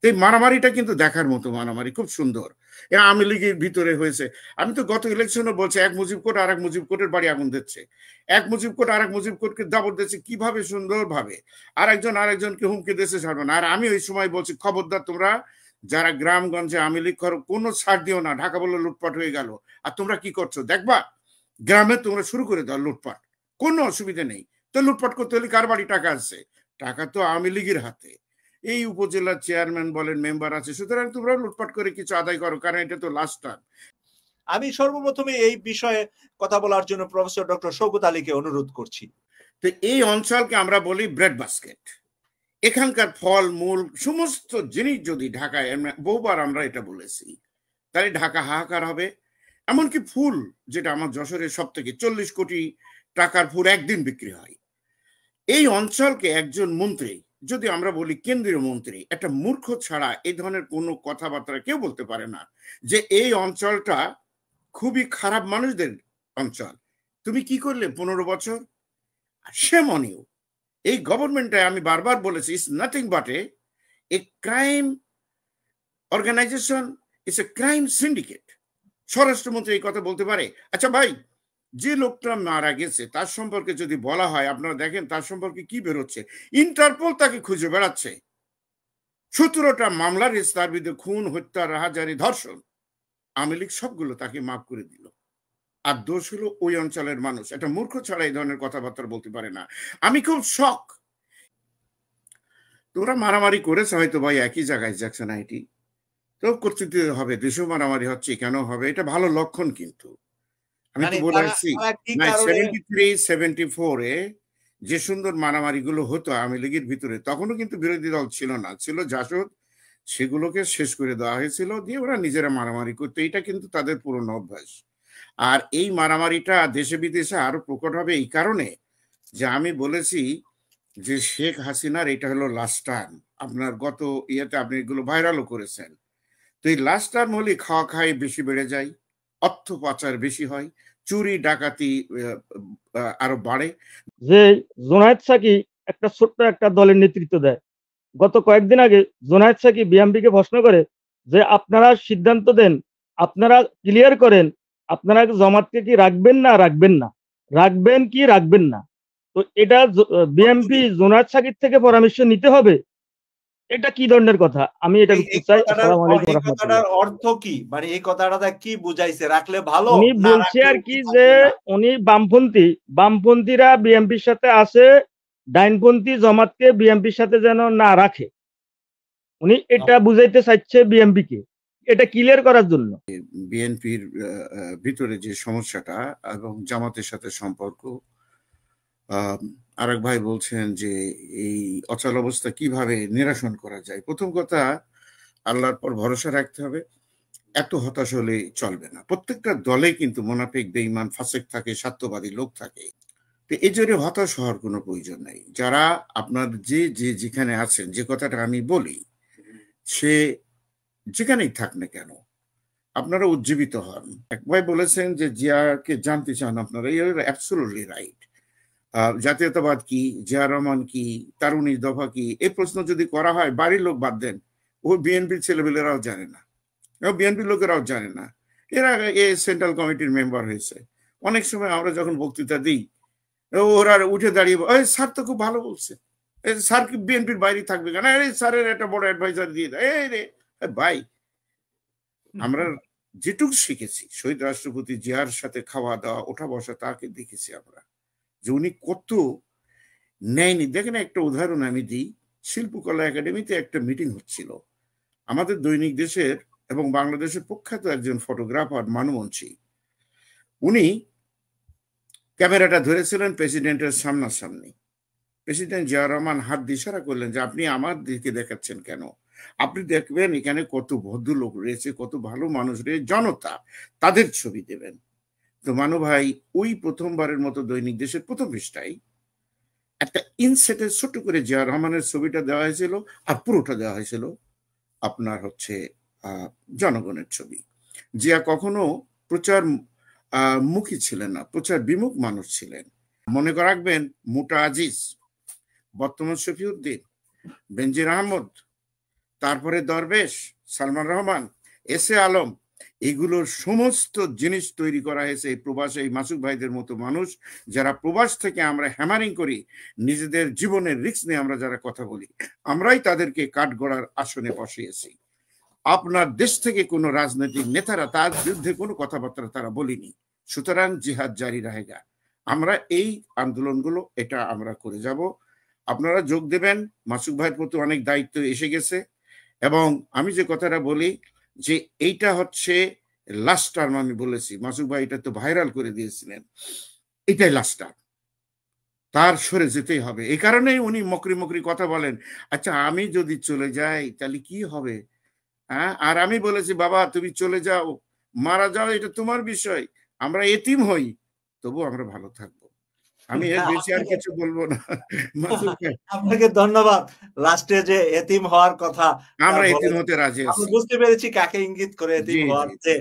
এই মারামারিটা কিন্তু দেখার মতো মারামারি, খুব সুন্দর। আওয়ামী লীগের ভিতরে হয়েছে। আমি তো গত ইলেকশনে বলছি, এক মুজিব কোর্ট আর এক মুজিব কোর্টের বাড়ি আগুন দিচ্ছে, এক মুজিব কোর্ট আর এক মুজিব কোর্টকে দাবর দিচ্ছে, কিভাবে সুন্দরভাবে আরেকজনকে হুমকি দিচ্ছে ছাড়বে না। আর আমি ওই সময় বলছি, খবরদার তোমরা যারা গ্রামগঞ্জে আওয়ামী লীগ করো, কোনো ছাড় দিও না, ঢাকা বলে লুটপাট হয়ে গেল, আর তোমরা কি করছো দেখবা, গ্রামে তোমরা শুরু করে দাও লুটপাট, কোনো অসুবিধা নেই। তো লুটপাট করতে হলে কার বাড়ি টাকা আছে? টাকা তো আওয়ামী লীগের হাতে, এই উপজেলার চেয়ারম্যান বলেন, মেম্বার আছে, সুতরাং তোমরা লুটপাট করে কিছু আদায় করো, কারণ এটা তো লাস্ট টার্ম। আমি সর্বপ্রথমে এই বিষয়ে কথা বলার জন্য প্রফেসর ডক্টর শওকত আলীকে অনুরোধ করছি। তো এই অঞ্চলকে আমরা বলি ব্রেড বাস্কেট। এখানকার ফল মূল সমস্ত জিনিস যদি ঢাকায়, বহুবার আমরা এটা বলেছি, তাহলে ঢাকা হাহাকার হবে। এমনকি ফুল, যেটা আমার যশোরের সব থেকে 40 কোটি টাকার ফুল একদিন বিক্রি হয়। এই অঞ্চলকে একজন মন্ত্রী, যদি আমরা বলি কেন্দ্রীয় মন্ত্রী, একটা মূর্খ ছাড়া এই ধরনের কোনো কথাবার্তা কেউ বলতে পারে না যে এই অঞ্চলটা খুবই খারাপ মানুষদের অঞ্চল। তুমি কি করলে 15 বছর? সে মনেও এই গভর্নমেন্টে আমি বারবার বলেছি, it's nothing but a crime organisation, it's a crime syndicate. স্বরাষ্ট্রমন্ত্রী এই কথা বলতে পারে? আচ্ছা ভাই, যে লোকটা মারা গেছে তার সম্পর্কে যদি বলা হয়, আপনারা দেখেন তার সম্পর্কে কি বেরোচ্ছে, ইন্টারপোল তাকে খুঁজে বেড়াচ্ছে, 17টা মামলা রয়েছে তার বিরুদ্ধে, খুন, হত্যা, রাহাজারি, ধর্ষণ। আওয়ামী লীগ সবগুলো তাকে মাফ করে দিল, আর দোষ হলো ওই অঞ্চলের মানুষ। একটা মূর্খ ছাড়া এই ধরনের কথাবার্তা বলতে পারে না। আমি খুব শক, তোমরা মারামারি করেছে হয়তো ভাই একই জায়গায়, জ্যাকসন আইটি তো করতে হবে, দেশেও মারামারি হচ্ছে, কেন হবে? এটা ভালো লক্ষণ। কিন্তু আমি তো বলে আসছি, 73, 74-এ যে সুন্দর মারামারি গুলো হতো আওয়ামী লীগের ভিতরে, তখনও কিন্তু বিরোধী দল ছিল না, ছিল জাসদ, সেগুলোকে শেষ করে দেওয়া হয়েছিল, দিয়ে ওরা নিজেরা মারামারি করতো। এটা কিন্তু তাদের পুরনো অভ্যাস। আর এই মারামারিটা দেশে বিদেশে আরো প্রকট হবে এই কারণে যে আমি বলেছি যে শেখ হাসিনার এটা হলো লাস্ট টার্ম। আপনার গত ইয়েতে আপনি এগুলো ভাইরালও করেছেন। তো এই লাস্ট টার্ম হলে খাওয়া খাই বেশি বেড়ে যায়, অর্থ পাচার বেশি হয়, চুরি ডাকাতি আরো বাড়ে। যে জোনায়েদ সাকি একটা ছোট্ট একটা দলের নেতৃত্ব দেয়, গত কয়েকদিন আগে জোনায়েদ সাকি বিএমপিকে প্রশ্ন করে যে আপনারা সিদ্ধান্ত দেন, আপনারা ক্লিয়ার করেন, আপনারা জামাতকে কি রাখবেন না রাখবেন না, রাখবেন কি রাখবেন না। তো এটা বিএমপি জোনায়েদ সাকির থেকে পরামর্শ নিতে হবে। এটা কি ধরনের কথা? আমি এটা বুঝতে চাই। আসসালামু আলাইকুম ওয়া রাহমাতুল্লাহ। কথাটার অর্থ কি, মানে এই কথাটা কি বুঝাইছে? রাখলে ভালো, উনি বলছে আর কি যে উনি বামপন্থীরা বিএমপির সাথে আছে, ডাইনপন্থী জামাতকে বিএমপির সাথে যেন না রাখে। উনি এটা বুঝাইতে চাইছে বিএমপি কে, এটা ক্লিয়ার করার জন্য। বিএনপির ভিতরে যে সমস্যাটা এবং জামাতের সাথে সম্পর্ক, আরেক ভাই বলছেন যে এই অচল অবস্থা কিভাবে নিরসন করা যায়। প্রথম কথা, আল্লাহর পর ভরসা রাখতে হবে। এত হতাশ হলে চলবে না। প্রত্যেকটা দলে কিন্তু মুনাফিক, বেঈমান, ফাসিক থাকে, স্বার্থবাদী লোক থাকে। তো এই জন্য হতাশ হওয়ার কোনো প্রয়োজন নেই। যারা আপনার যেখানে আছেন, যে কথাটা আমি বলি, সে যেখানেই থাক না কেন, আপনারা উজ্জীবিত হন। এক ভাই বলেছেন যে জিয়াকে জানতে চান আপনারা, অ্যাবসলিউটলি রাইট। জাতীয়তাবাদ কি, জিয়া রহমান কি, তার 19 দফা কি, এই প্রশ্ন যদি করা হয়, বাড়ির লোক বাদ দেন, ও বিএনপির ছেলেবেলেরাও জানে না, বিএনপির লোকেরাও জানে না। এরা সেন্ট্রাল কমিটির মেম্বার হয়েছে। অনেক সময় আমরা যখন বক্তৃতা দিই, ওরা উঠে দাঁড়িয়ে, স্যার তো খুব ভালো বলছে, স্যার কি বিএনপির বাইরে থাকবে কেন, স্যারের একটা বড় অ্যাডভাইজার দিয়ে দেয়। রে ভাই, আমরা যেটুকু শিখেছি শহীদ রাষ্ট্রপতি জিয়ার সাথে খাওয়া দাওয়া, ওঠা বসা, তাকে দেখেছি আমরা যে উনি কত নেয়নি। দেখেন, একটা উদাহরণ আমি দিই। শিল্পকলা একাডেমিতে একটা মিটিং হচ্ছিল, আমাদের দৈনিক দেশের এবং বাংলাদেশের প্রখ্যাত একজন ফটোগ্রাফার মানুমঞ্চী, উনি ক্যামেরাটা ধরেছিলেন প্রেসিডেন্টের সামনাসামনি। প্রেসিডেন্ট জিয়া রহমান হাত দিয়ে ইশারা করলেন যে আপনি আমার দিকে দেখাচ্ছেন কেন, আপনি দেখবেন এখানে কত ভদ্রলোক রয়েছে, কত ভালো মানুষ রয়েছে, জনতা, তাদের ছবি দেবেন। তো মানু ভাই ওই প্রথমবারের মতো দৈনিক দেশের প্রথম পৃষ্ঠায় একটা ইনসেটে ছোট করে জিয়া রহমানের ছবিটা দেওয়া হয়েছিল, আর পুরোটা দেওয়া হয়েছিল আপনার হচ্ছে জনগণের ছবি। জিয়া কখনো প্রচার মুখী ছিলেন না, প্রচার বিমুখ মানুষ ছিলেন। মনে রাখবেন, মোটা আজিজ, বর্তমান শফিউদ্দিন, বেনজির আহমদ, তারপরে দরবেশ, সালমান রহমান, এস এ আলম, এগুলোর সমস্ত জিনিস তৈরি করা হয়েছে এই প্রবাসে, এই মাসুক ভাইদের মতো মানুষ যারা প্রবাস থেকে আমরা হ্যামারিং করি, নিজেদের জীবনের রিস্ক নিয়ে আমরা যারা কথা বলি, আমরাই তাদেরকে কাঠগড়ার আসনে বসিয়েছি। আপনার দেশ থেকে কোনো রাজনৈতিক নেতারা তার বিরুদ্ধে কোনো কথাবার্তা তারা বলিনি। সুতরাং জিহাদ জারি রাহেগা। আমরা এই আন্দোলনগুলো এটা আমরা করে যাব। আপনারা যোগ দেবেন। মাসুক ভাইয়ের প্রতি অনেক দায়িত্ব এসে গেছে, এবং আমি যে কথাটা বলি যে এইটা হচ্ছে লাস্ট টার্ম। আমি বলেছি, মাসুক ভাই এটা তো ভাইরাল করে দিয়েছিলেন, এটাই লাস্ট টার্ম, তার সরে যেতেই হবে। এই কারণেই উনি মকরি মকরি কথা বলেন, আচ্ছা আমি যদি চলে যাই তাহলে কি হবে। হ্যাঁ, আর আমি বলেছি বাবা তুমি চলে যাও, মারা যাও, এটা তোমার বিষয়, আমরা এতিম হই, তবু আমরা ভালো থাকবো। আমি এর বেশি আর কিছু বলবো না। আপনাকে ধন্যবাদ। লাস্টে যে এতিম হওয়ার কথা আমরা এতিম হতে রাজি আছি। বুঝতে পেরেছি কাকে ইঙ্গিত করে এতিম হওয়ার যে